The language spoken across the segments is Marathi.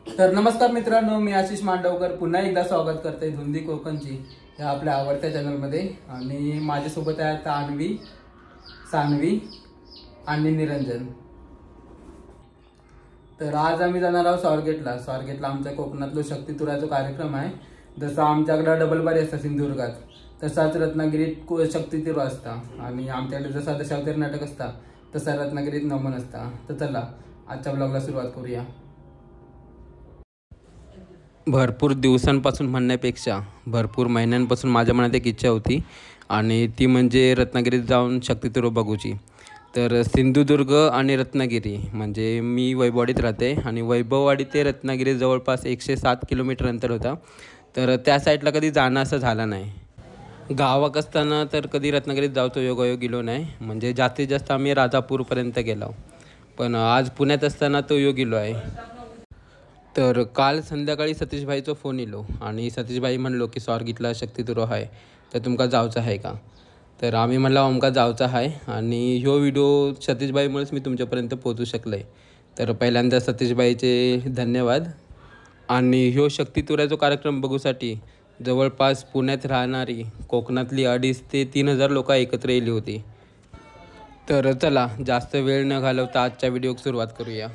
तर नमस्कार मित्रांनो, मी आशिष मांडवकर पुन्हा एकदा स्वागत करते धुंदी कोकणची या आपल्या आवडत्या चॅनलमध्ये. आणि माझ्यासोबत आहेत अन्वी, सानवी आणि निरंजन. तर आज आम्ही जाणार आहोत स्वारगेटला. आमच्या कोकणातलो शक्तितुराचा कार्यक्रम आहे. जसा आमच्याकडे डबलबारी असतात सिंधुदुर्गात, तसाच रत्नागिरीत शक्तितुर असता. आणि आमच्याकडे जसा दशावतार नाटक असता तसा रत्नागिरीत नमन असता. तर चला आजच्या ब्लॉगला सुरुवात करूया. भरपूर दिवसांपासून म्हणण्यापेक्षा भरपूर महिन्यांपासून माझ्या मनात एक इच्छा होती, आणि ती म्हणजे रत्नागिरीत जाऊन शक्तितुर बघूची. तर सिंधुदुर्ग आणि रत्नागिरी म्हणजे मी वैभववाडीत राहते, आणि वैभववाडी ते रत्नागिरी जवळपास 107 किलोमीटर अंतर होता. तर त्या साईडला कधी जाणं असं झालं नाही. गावात असताना तर कधी रत्नागिरीत जाऊचो योगायोग गेलो नाही. म्हणजे जास्तीत जास्त आम्ही राजापूरपर्यंत गेलो, पण आज पुण्यात असताना तो योग गेलो आहे. तर काल संध्याकाळी सतीशभाईचा फोन येलो, आणि सतीशभाई म्हणलो की स्वारगेटला शक्तितुर आहे, तर तुमका जायचं आहे का. तर आम्ही म्हणलं आमका जायचं आहे. आणि ह्यो व्हिडिओ सतीशभाईमुळेच मी तुमच्यापर्यंत पोहोचू शकलो आहे. तर पहिल्यांदा सतीशभाईचे धन्यवाद. आणि ह्यो शक्तितुराचा कार्यक्रम बघूसाठी जवळपास पुण्यात राहणारी कोकणातली 2,500 ते 3,000 लोक एकत्र येली होती. तर चला जास्त वेळ न घालवता आजच्या व्हिडिओक सुरुवात करूया.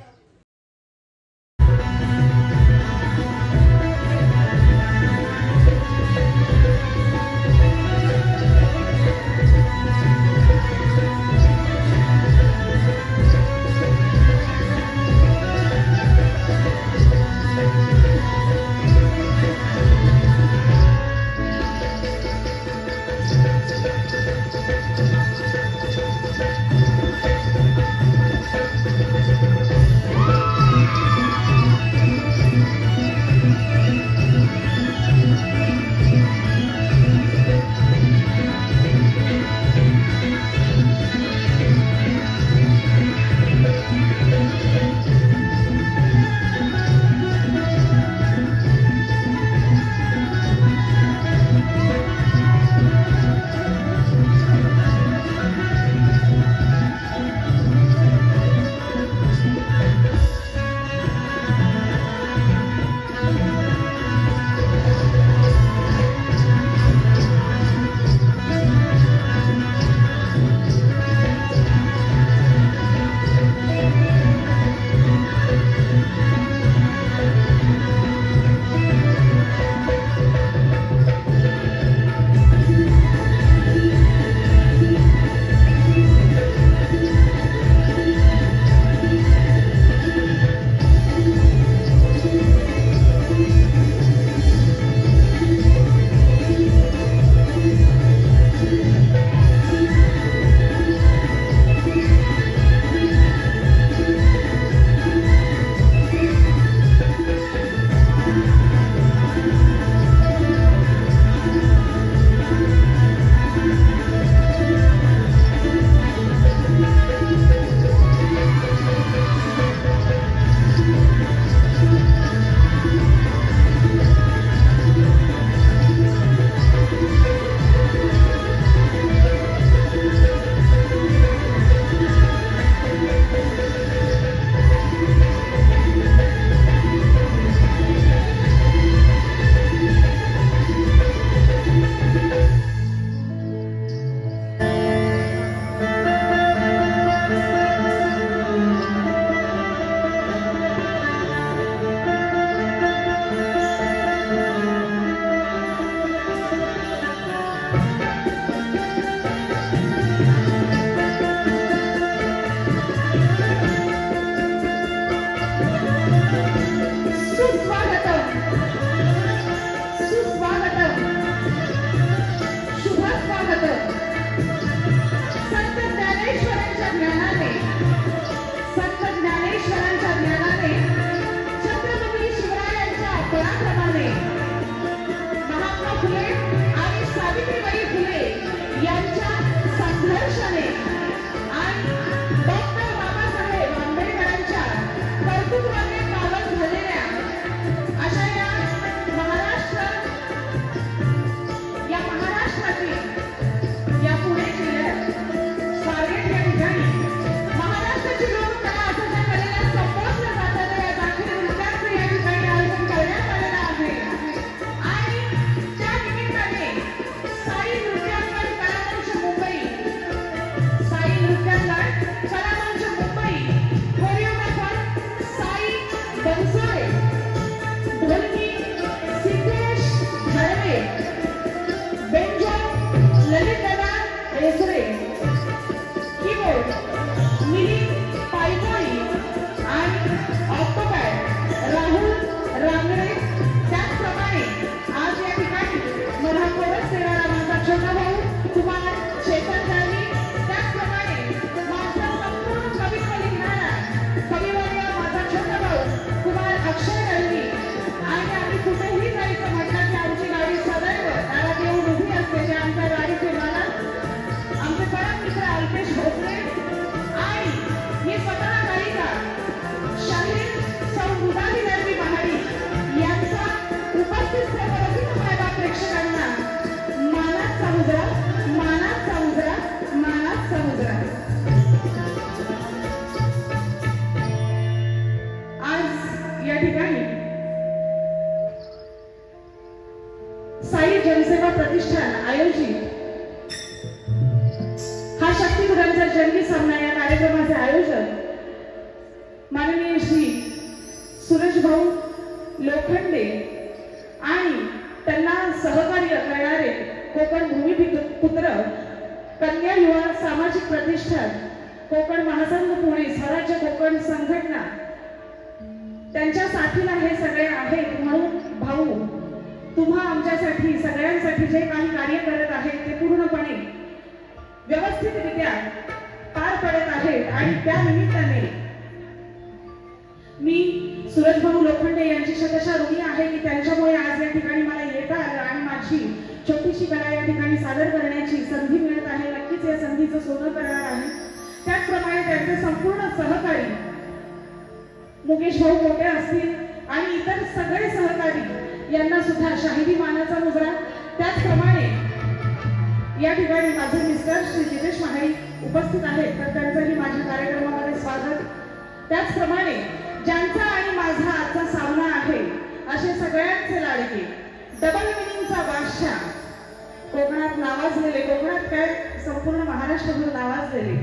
साई जनसेवा प्रतिष्ठान आयोजित हा शक्तिगुरांचा जंगी सामना या कार्यक्रमाचे आयोजन माननीय श्री सुरेश भाऊ लोखंडे आणि त्यांना सहकार्य करणारे कोकण भूमिपुत्र कन्या युवा सामाजिक प्रतिष्ठान कोकण महासंघ पुणे स्वराज्य कोकण संघटना त्यांच्या साथीला हे सगळे आहेत. म्हणून भाऊ तुम्हा आमच्यासाठी सगळ्यांसाठी जे काही कार्य करत आहेत ते पूर्णपणे व्यवस्थितरित्या पार पडत आहेत आणि त्या निमित्ताने मी सुरेश भाऊ लोखंडे यांची शतशः ऋणी आहे की त्यांच्यामुळे आज या ठिकाणी मला येता आलं आणि माझी छोटीशी कला या ठिकाणी सादर करण्याची संधी मिळत आहे. नक्कीच या संधीचं सोनं करणार आहे. त्याचप्रमाणे त्यांचे संपूर्ण सहकारी मुकेश भाऊ मोठे असतील आणि इतर सगळे सहकारी यांना सुद्धा शाहिदी मानाचा मुजरा. त्याचप्रमाणे या ठिकाणी माझे मिस्टर श्री जितेश महाई उपस्थित आहेत तर त्यांचंही माझ्या कार्यक्रमामध्ये स्वागत. त्याचप्रमाणे ज्यांचा आणि माझा आजचा सामना आहे असे सगळ्यांचे लाडके डबल मिनिंगचा बादशाह कोकणात नावाजलेले कोकणात काय संपूर्ण महाराष्ट्रभर नावाजलेले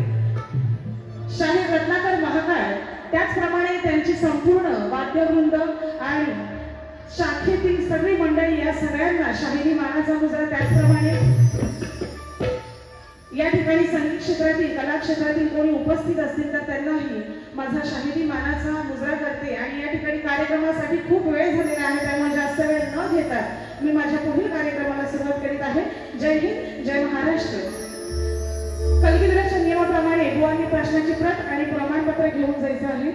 शाहीर रत्नाकर महाकाळ त्याचप्रमाणे त्यांची संपूर्ण वाद्यवृंद आणि शाखेतील सगळी मंडळी या सगळ्यांना शाहिदी मानाचा मुजरा. त्याचप्रमाणे या ठिकाणी संगीत क्षेत्रातील कला क्षेत्रातील कोणी उपस्थित असतील तर त्यांनाही माझा शाहिदी मानाचा मुजरा करते. आणि या ठिकाणी कार्यक्रमासाठी खूप वेळ झालेला आहे त्यामुळे जास्त वेळ न घेता मी माझ्या पुढील कार्यक्रमाला सुरुवात करीत आहे. जय हिंद जय महाराष्ट्र. कलगीधराच्या नियमाप्रमाणे बुवांनी प्रश्नाची प्रत आणि प्रमाणपत्र घेऊन जायचं आहे.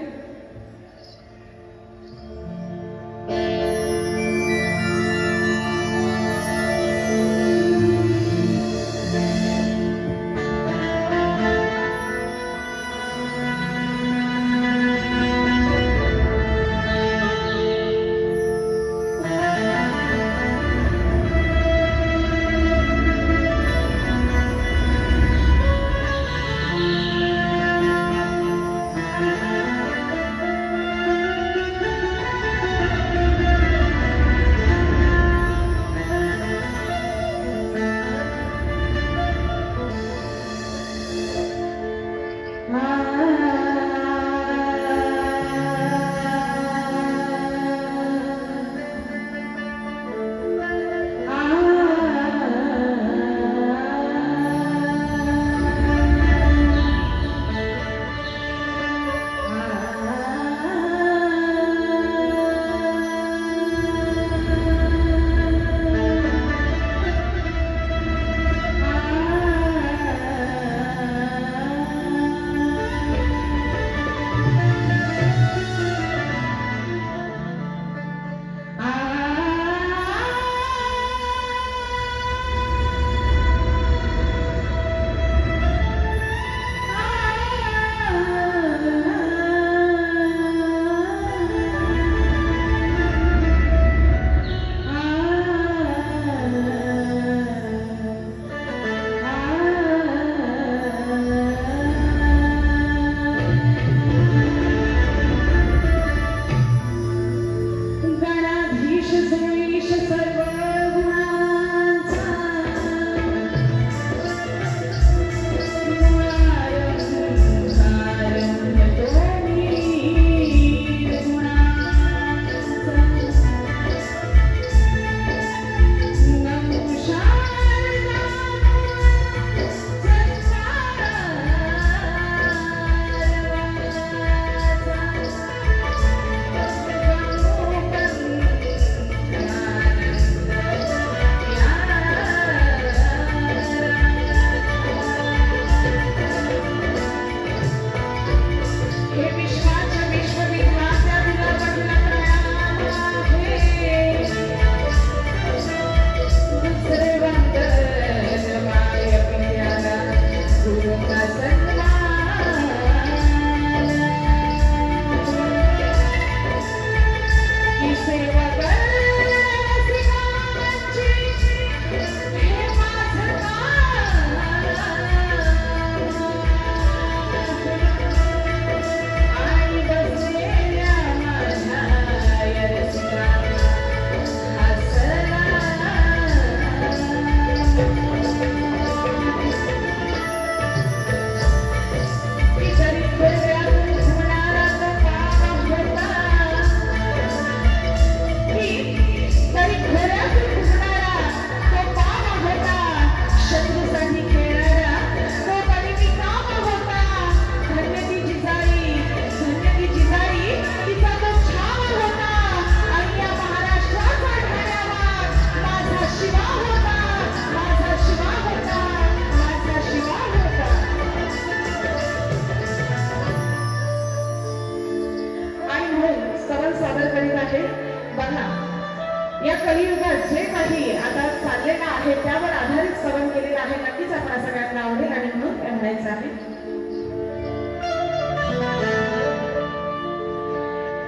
निसर्गात जे काही आता चाललेलं आहे त्यावर आधारित कवन केलेलं आहे. नक्कीच आपल्या सगळ्यांना आवडेल आणि म्हणून ते म्हणायचं आहे.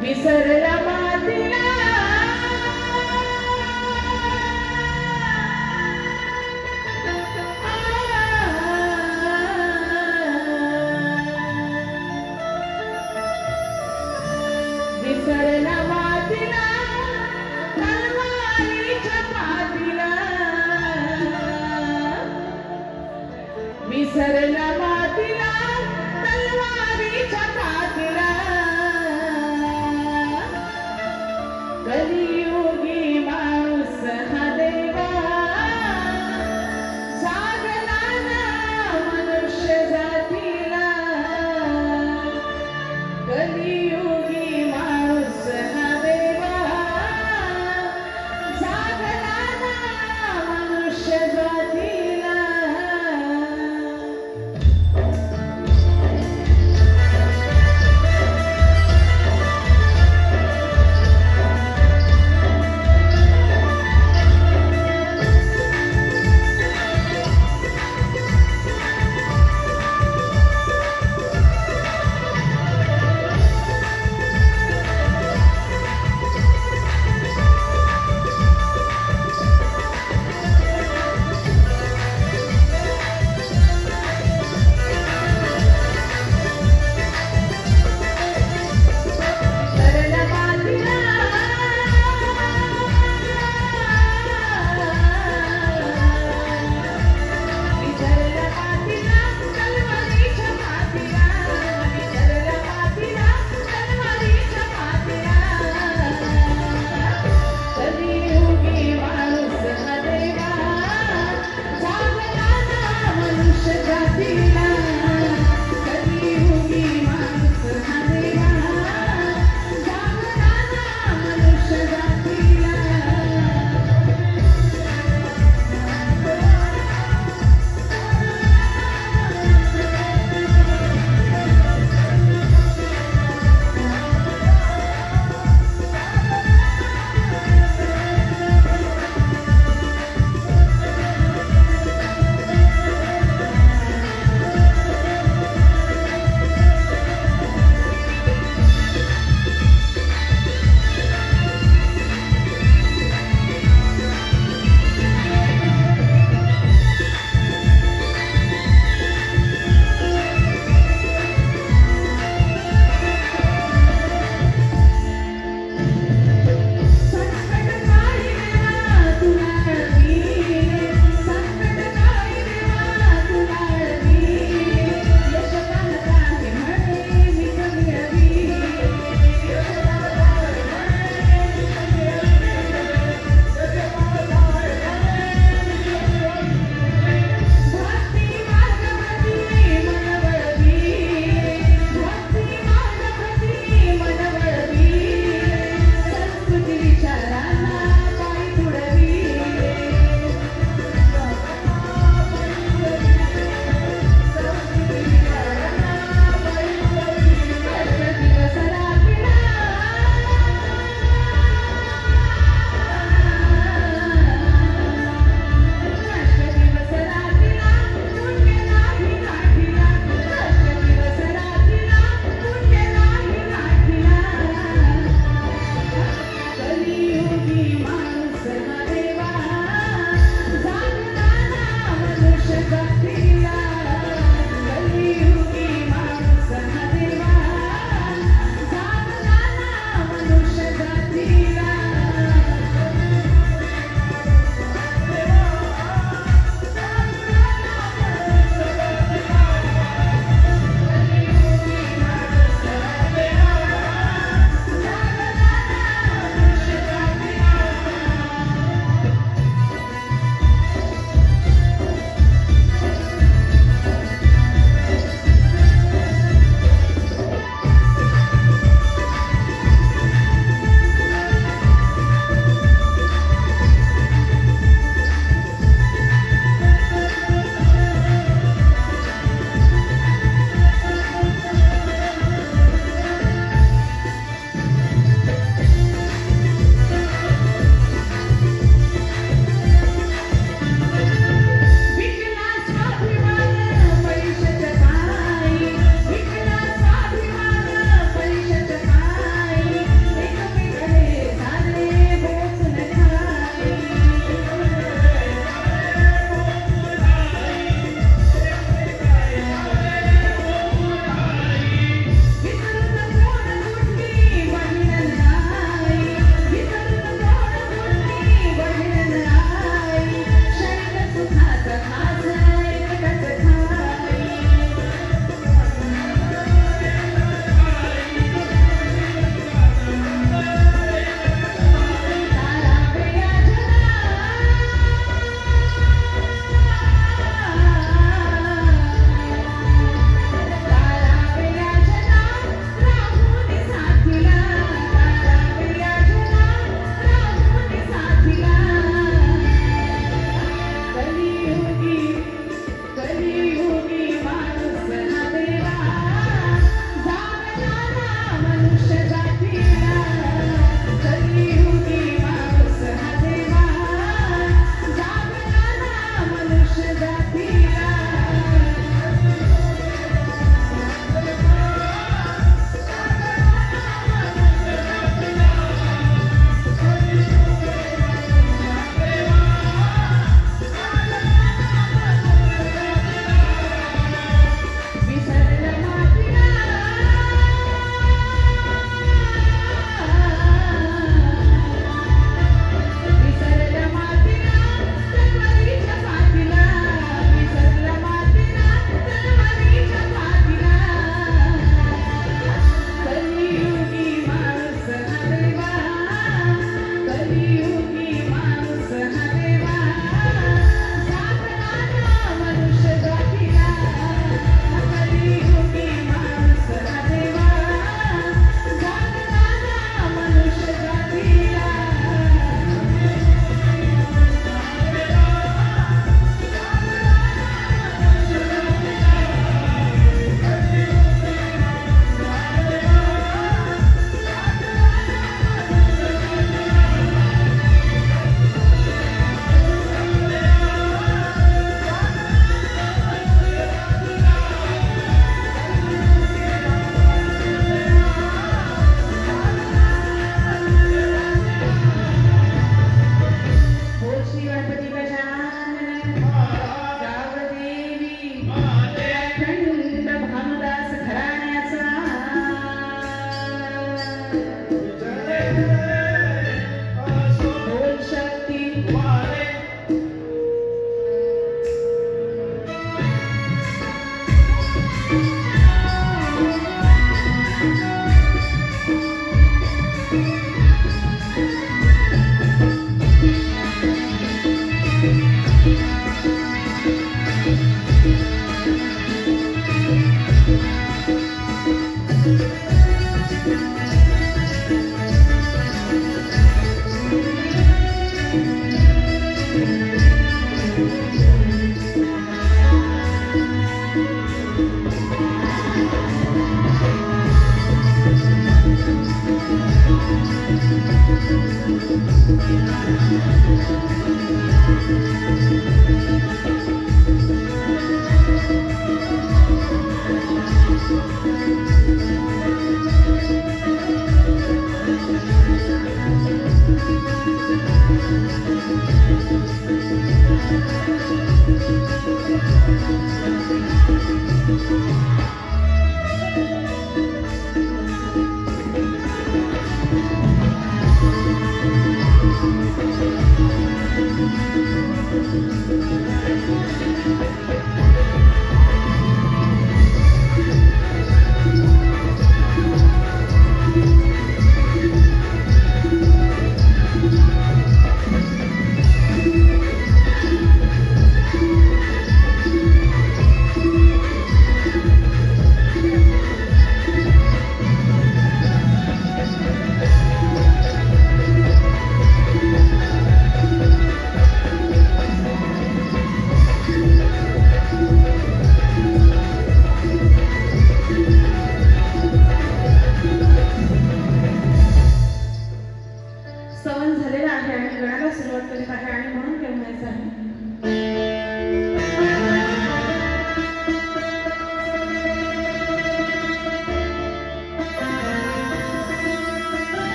विसरला मातीला विसरला मातीला तलवारीच्या पातीला विसरला मातीला तलवारीच्या पातीला कलियुगी माणूस हा देवा जागला ना मनुष्य जातीला कलियुगी माणूस हा देवा जागला ना मनुष्य जातीला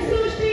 सृष्टी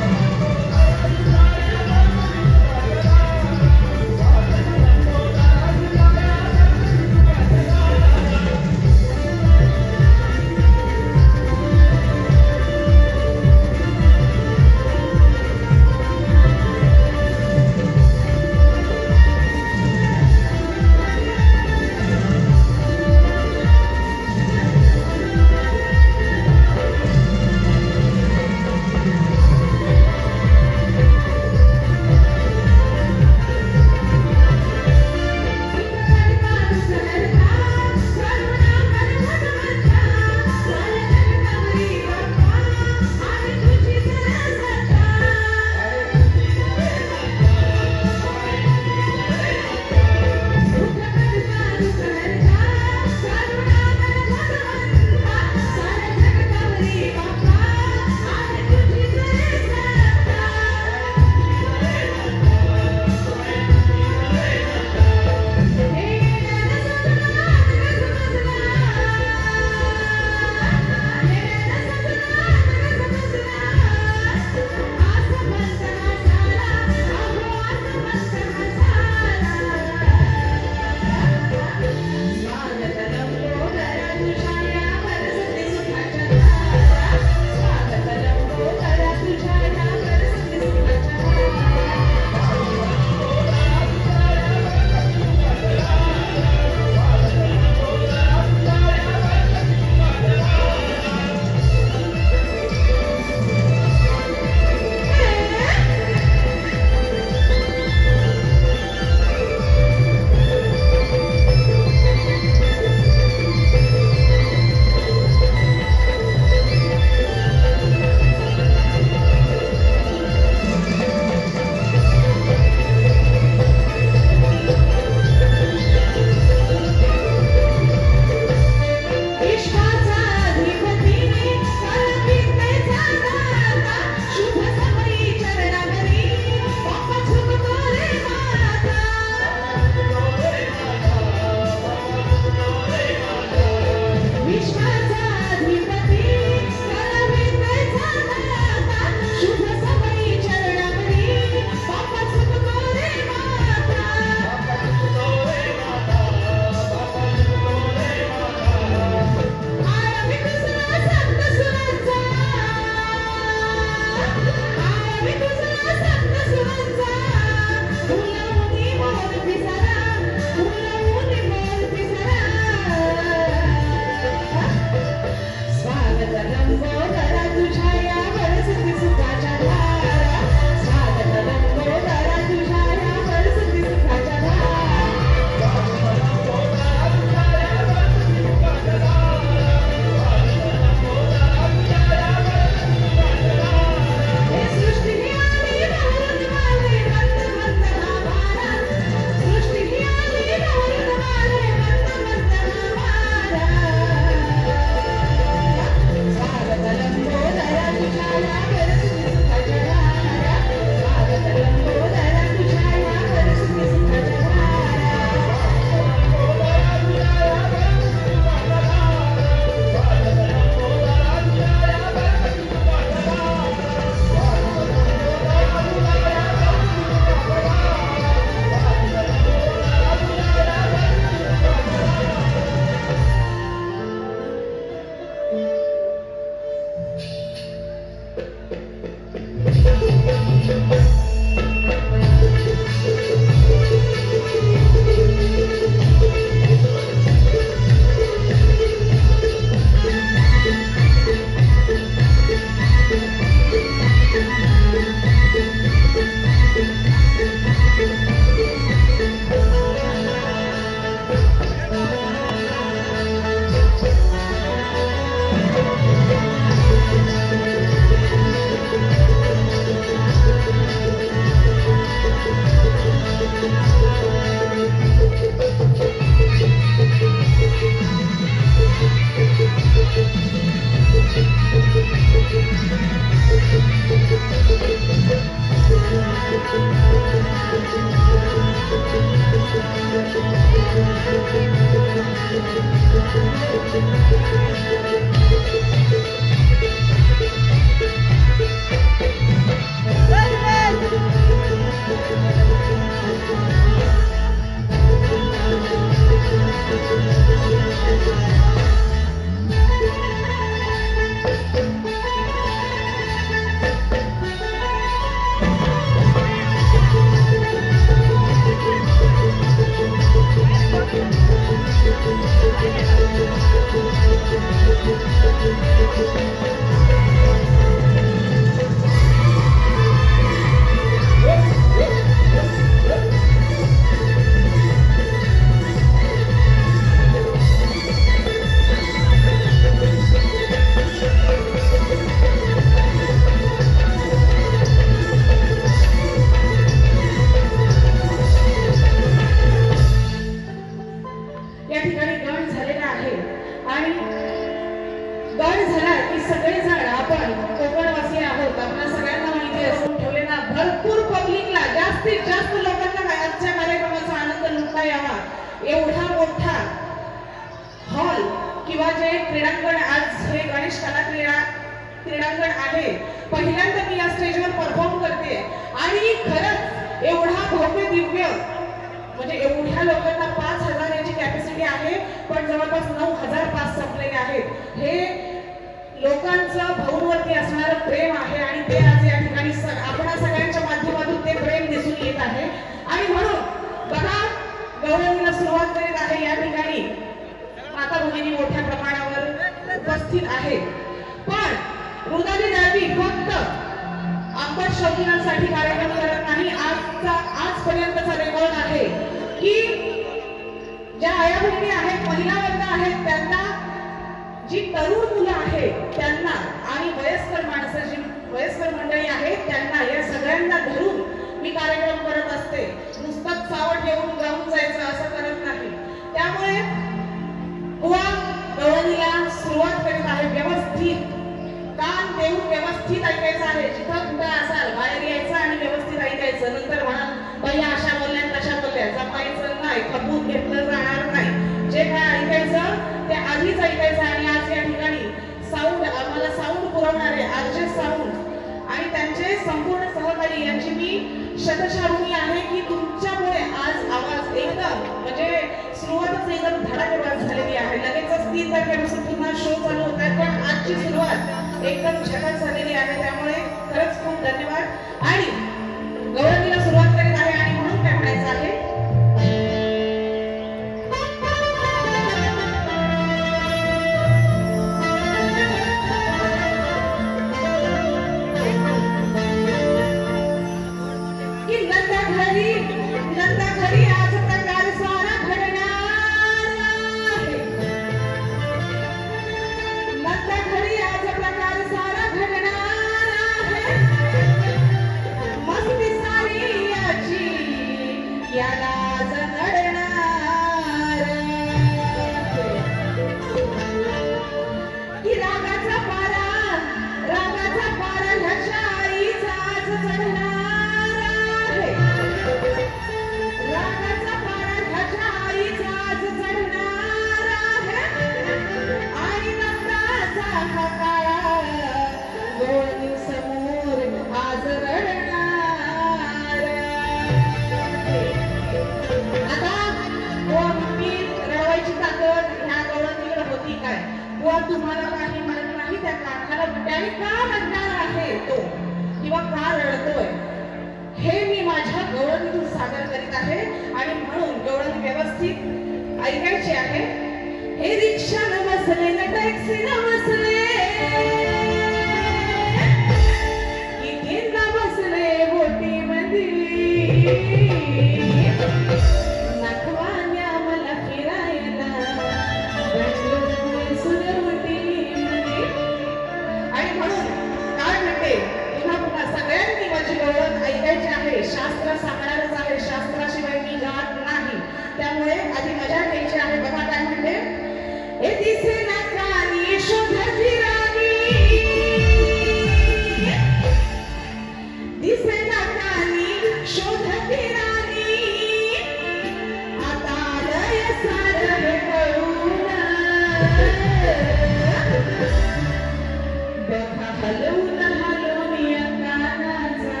बघा हलवून हलवून या कानाचा,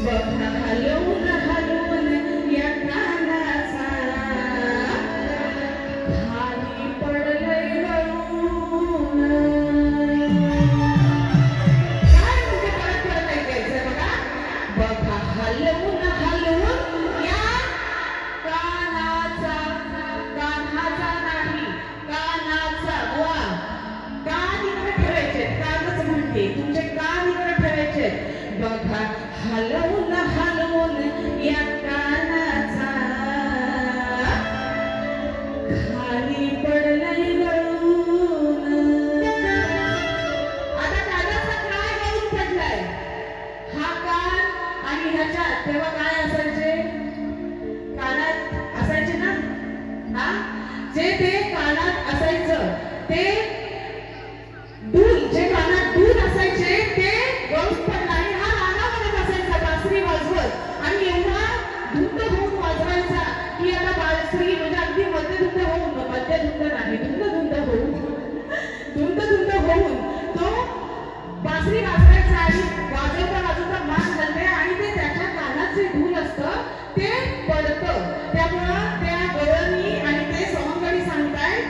बघा हलवून हलवून या कानाचा, खाली पडलंय गळून. काय म्हणजे परत परत ऐकायचं बघा. बघा हलवून हलवून या कानाचा, कान्हाचा नाही कानाचा. वा, कान इकडे ठेवायचे, कानच म्हणते, तुमचे कान इकडे ठेवायचे. बघा हलवून हलवून या कानाचा, खाली पडलंय गळून. आता कानाचा काय गळून पडलाय? हा कान आणि ह्याच्यात तेव्हा काय असायचे? कानात असायचे ना. हा, जे ते कानात असायचं ते दूध, जे कानात दूध असायचे ते गळून पडलं आणि हा रानामध्ये असायचा बासरी वाजवत आणि एवढा धुंद होऊन वाजवायचा की आता बासरी म्हणजे अगदी मध्यधुंद होऊन, मध्यधुंद नाही धुंद होऊन, धुंद होऊन तो बासरी वाजवायचा आणि वाजवता वाजवता मान हलते आणि ते त्याच्या कानात जे धूल असतं ते पडतं. त्यामुळं त्या गवळणी आणि ते सवंगडी सांगताय,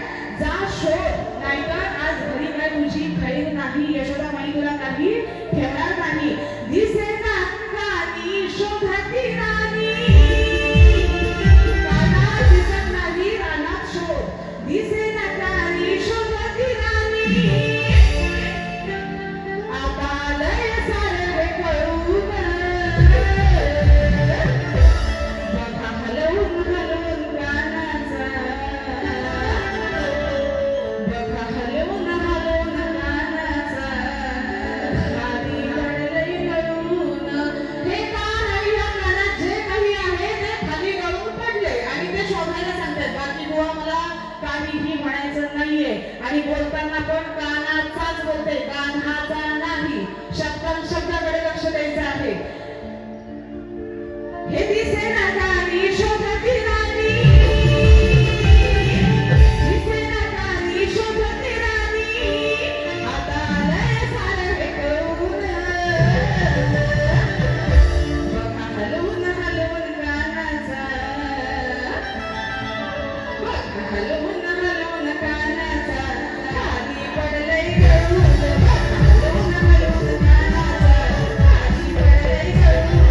जा शोध, नाहीतर आज घरी काय तुझी खैर नाही, यशोदामाई तुला काही ठेवणार नाही. दिसेना कानी शोधती राणी, कानात दिसत नाही रानात शोध. दिसेना कानी शोधती राणी, आता लय सारे कळून. बघा हलवून हलवून कानाचा, बघा हलवून हलवून कानाचा, खाली पडलंय गळून. हे कान आणि या कानात जे काही आहे ते खाली गळून पडले आणि ते शोधायला सांगतात. बाकी बुवा मला काहीही म्हणायचं नाहीये आणि बोलताना पण कानाचाच बोलते, कान्हाचा नाही. शब्दाकडे लक्ष द्यायचं आहे. हे दिसेना कानी शोधती राणी, दिसेना कानी शोधती राणी, आता लय सारं हे कळून. बघा हलवून हलवून कानाचा, बघा हलवून हलवून कानाचा, खाली पडलंय गळून. बघा हलवून हलवून कानाचा, खाली पडलंय गळून.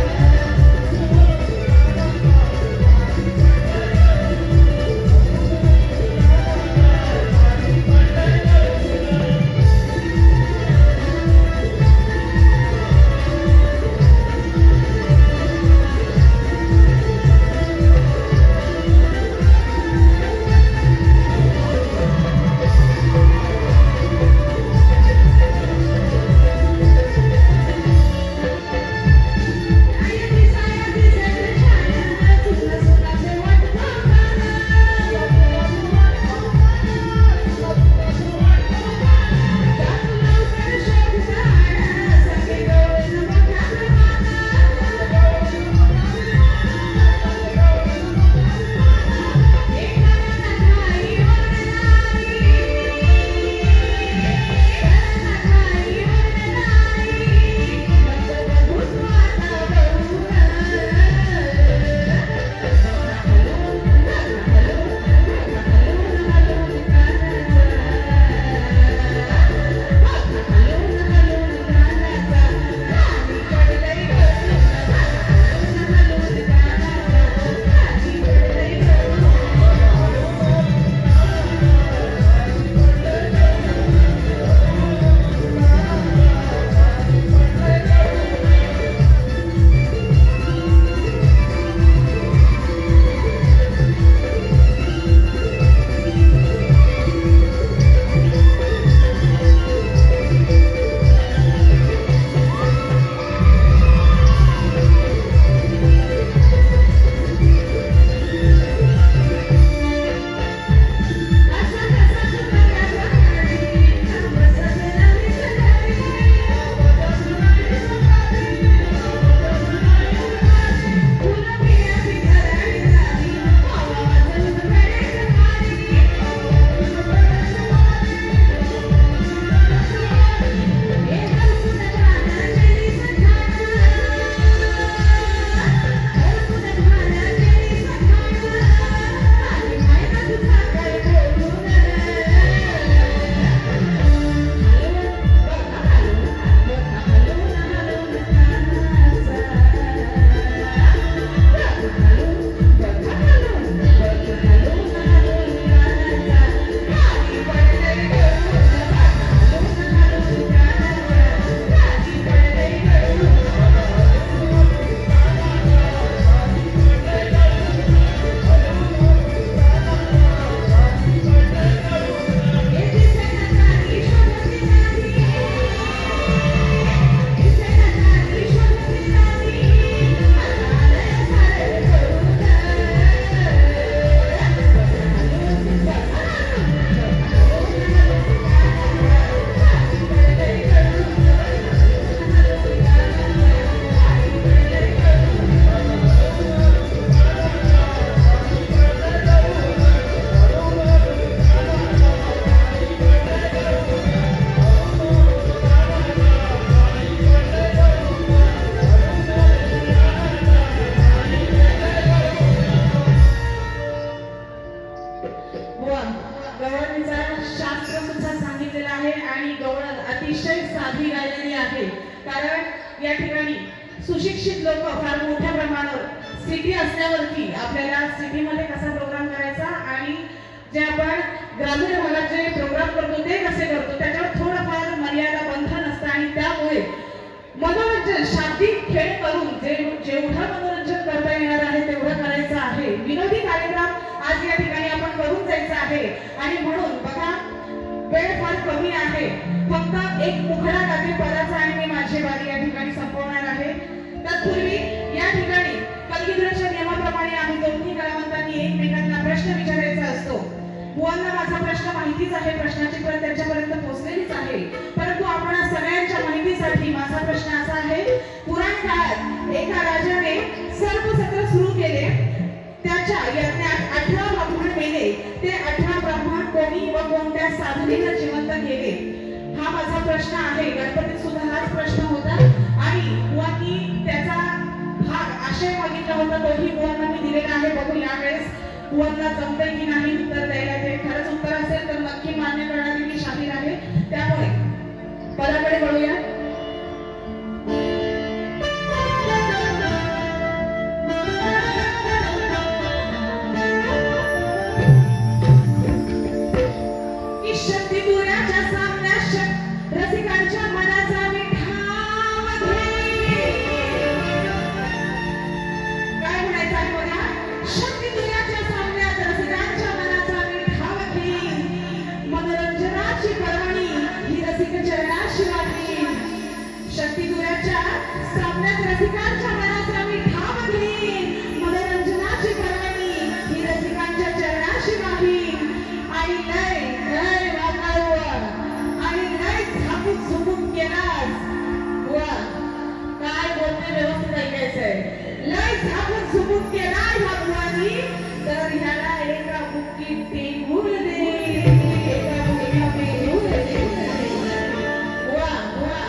शिक्षित लोक फार मोठ्या प्रमाणावर सिटी असल्यावरती आपल्याला सिटीमध्ये कसा प्रोग्राम करायचा आणि जे आपण ग्रामीण भागात जे प्रोग्राम करतो ते कसे करतो त्याच्यावर थोडंफार मर्यादा बंधन असतं आणि त्यामुळे मनोरंजन शाब्दिक खेळ करून जेवढं मनोरंजन करता येणार आहे तेवढं करायचं आहे. विनोदी कार्यक्रम आज या ठिकाणी आपण करून जायचं आहे आणि म्हणून बघा वेळ फार कमी आहे. फक्त एक मुखडा गाते पदाचा आणि मी माझी वारी या ठिकाणी संपवणार आहे. तत्पूर्वी या ठिकाणी कलगीधराच्या नियमाप्रमाणे आम्ही दोन्ही कलावंतांनी एकमेकांना प्रश्न विचारायचा असतो. बुवांना माझा प्रश्न माहितीच आहे, प्रश्नाची प्रत त्यांच्यापर्यंत पोहोचलेलीच आहे, परंतु आपण सगळ्यांच्या माहितीसाठी माझा प्रश्न असा आहे. पुराण काळात एका राजाने सर्प सत्र सुरू केले. त्याच्या यज्ञात 18 ब्राह्मण मेले. ते 18 ब्राह्मण कोणी व कोणत्या साधनेनं जिवंत केले हा माझा प्रश्न आहे. गणपतीत सुद्धा हाच प्रश्न होता आणि बुवांनी त्याचा भाग आशय मागितला होता, तोही बुवांना मी दिलेला आहे. बघू यावेळेस बुवांना जमतंय की नाही उत्तर द्यायला. ते खरंच उत्तर असेल तर नक्की मान्य करणारी मी शाहीर आहे. त्यामुळे पदाकडे वळूया. शक्ती दुराच्या सामन्यात रसिकांच्या मनाचा विठाव घे. काय म्हणायचं आहे बघा. शक्ती दुराच्या सामन्यात रसिकांच्या मनाचा विठाव घे. मनोरंजनाची पर्वणी ही रसिक चरणाशी वाटली. शक्ती दुराच्या सामन्यात रसिकांच्या मनाचा विठाव घे. मनोरंजनाची पर्वणी ही रसिकांच्या चरणाशी वाटली. आणि लय झुकून केलास. काय बोलते व्यवस्थित ऐकायचंय. लय झाकून झुकून केला ह्या बुवानी तर ह्याला एका बुक्कीत टेकून दे. एका बुक्कीत टेकून दे. बुवा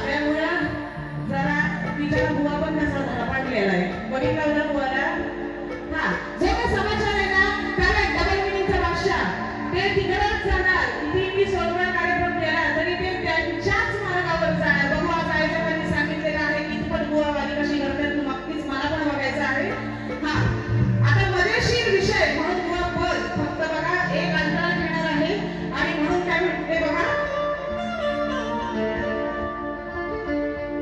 त्यामुळे जरा तिच्या बुवा पण कसा धडपडलेला आहे. बघितला ना बुवाला. हा जो काही समाचार आहे ना त्याला डबल मिनिंगचा बादशाह ते तिकडच जाणार. किती मी सोडवण कार्यक्रम केला तरी ते त्यांच्याच मार्गावर जाणार. बघू आज आयोजकांनी सांगितलेलं आहे की पण बुवा वाली कशी करतात तू नक्कीच मला पण बघायचं आहे. हा आता मजेशीर विषय म्हणून बुवा बोल. फक्त बघा एक अंतराळ घेणार आहे आणि म्हणून काय म्हणते बघा.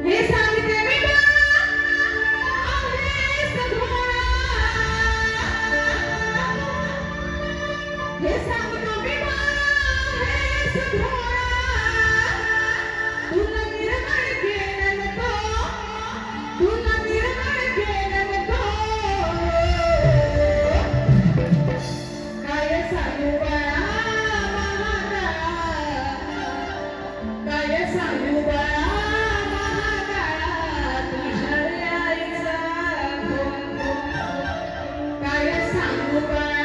हे सांगते मी हे सांगतो मी तुला निर्माण केलं नको. तुला निर्माण केलं नको. काय सांगू बाळा महाकाळा. काय सांगू बाळा महाकाळा तुझ्या आईचा. काय सांगू बाळा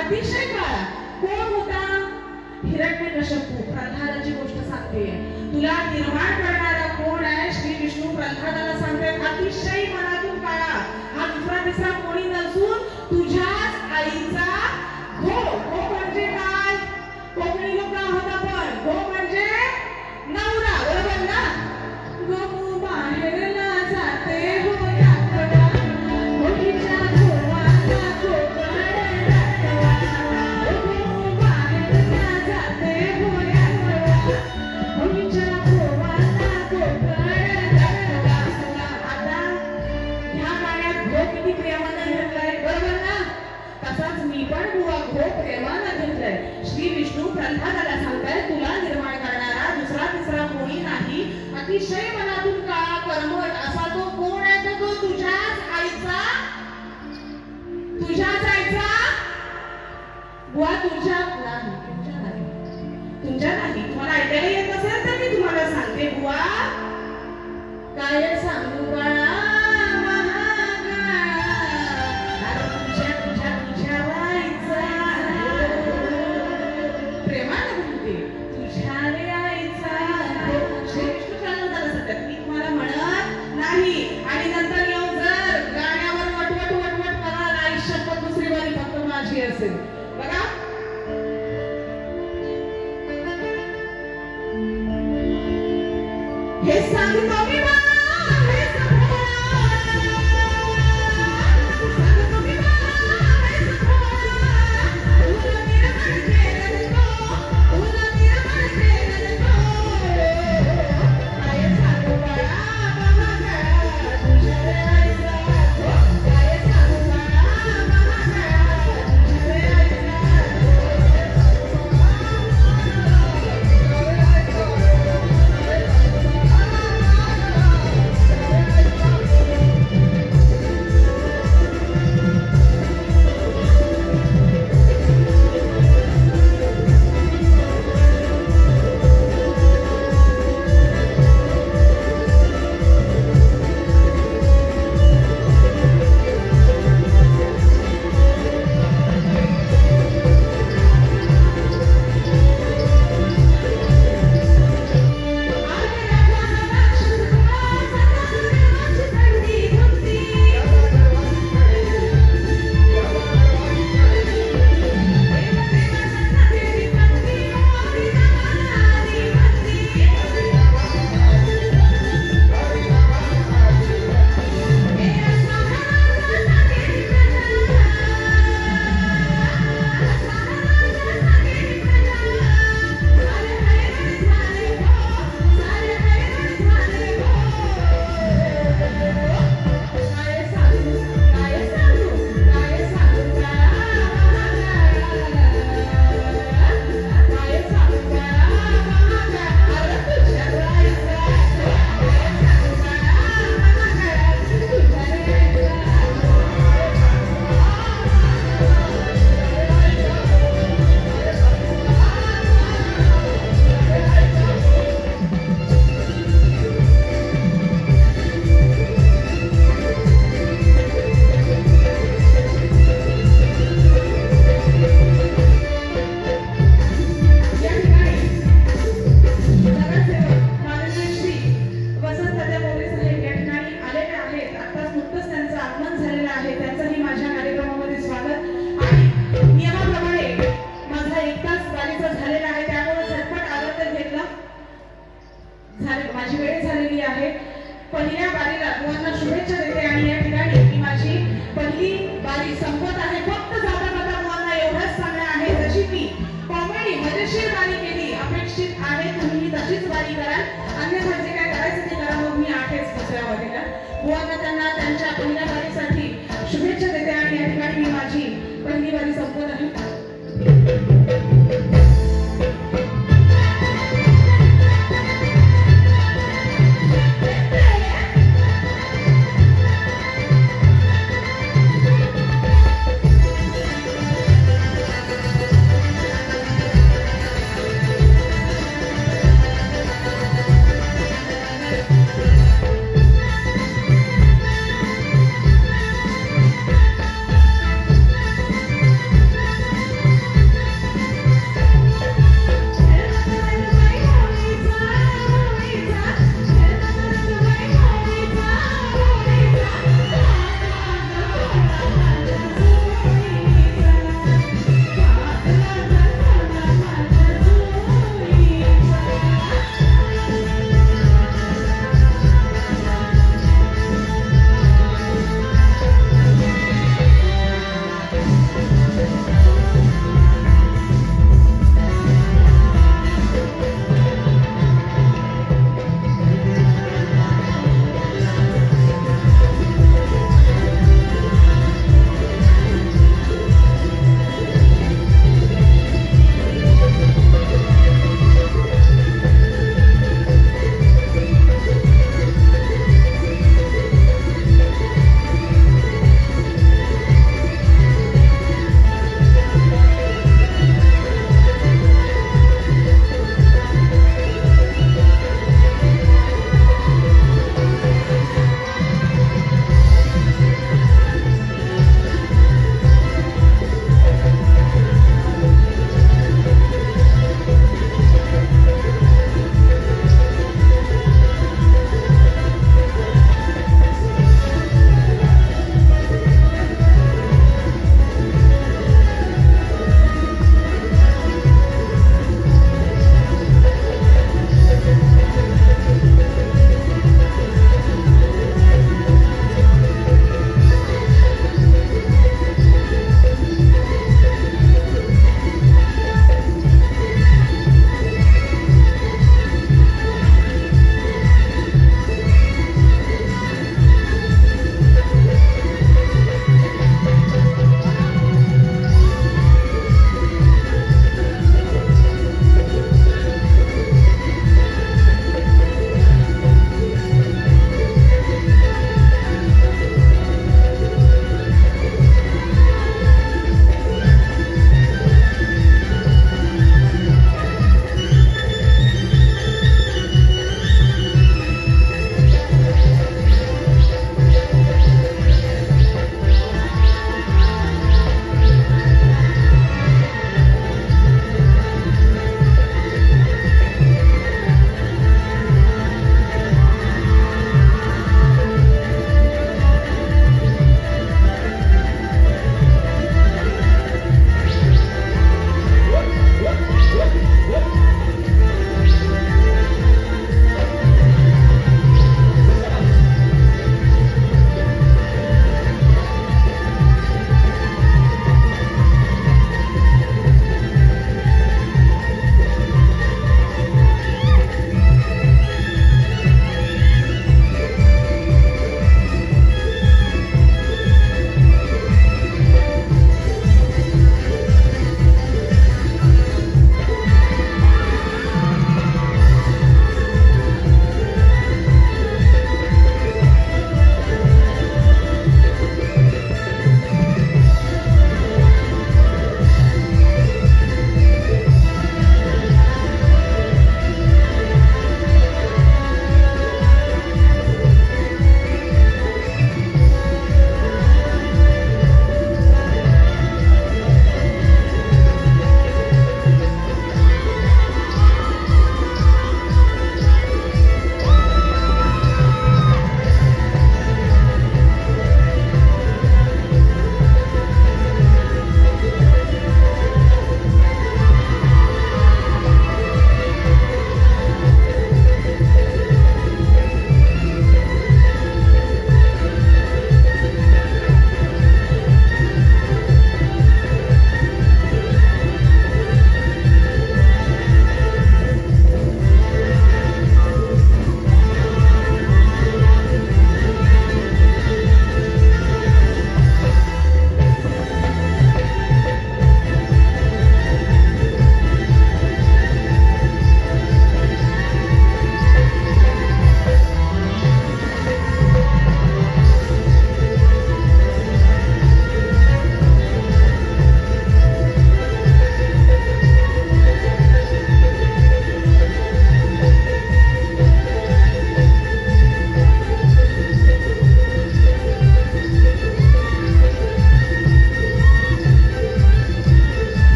अतिशय काळा. कोण होता. हिरण्यकश्यपू. प्रल्हादाची गोष्ट सांगते. तुला निर्माण करणारा कोण आहे. श्री विष्णू प्रल्हादाला सांगते अतिशय मनातून काळा. हा दुसरा तिसरा कोणी नसून तुझ्याच आईचा घो. घो म्हणजे काय. कोकणी लोक आहोत आपण. घो म्हणजे नवरा. बरोबर ना. गो बाहेरला जाते हो यात्रा. होळीच्या घोवाला कोकण श्री विष्णू प्रल्हादाला सांगताय तुला निर्माण करणारा दुसरा तिसरा कोणी नाही. अतिशय मनातून काळा कर्मठ असा तो कोण आहे. तर तो तुझ्याच आईचा. तुझ्याच आईचा. बुवा तुझ्या नाही. तुमच्या नाही. तुम्हाला ऐकायला येत असेल तर मी तुम्हाला सांगते बुवा. काय सांगू बाळा हे सांगतो मी माझी वेळ झालेली आहे. पहिल्या बारीला तुम्हाला शुभेच्छा देते आणि या ठिकाणी मी माझी पहिली बारी संपत आहे. फक्त जाता जाता तुम्हाला एवढंच सांगणं आहे, जशी मी कॉमेडी मजेशीर बारी केली अपेक्षित आहे तुम्ही तशीच बारी कराल. अन्यथा जे काय करायचं ते करा. मग मी आहेच दुसऱ्या बारीला. बुवांना त्यांना त्यांच्या पहिल्या बारीसाठी शुभेच्छा देते आणि या ठिकाणी मी माझी पहिली बारी संपत आहे.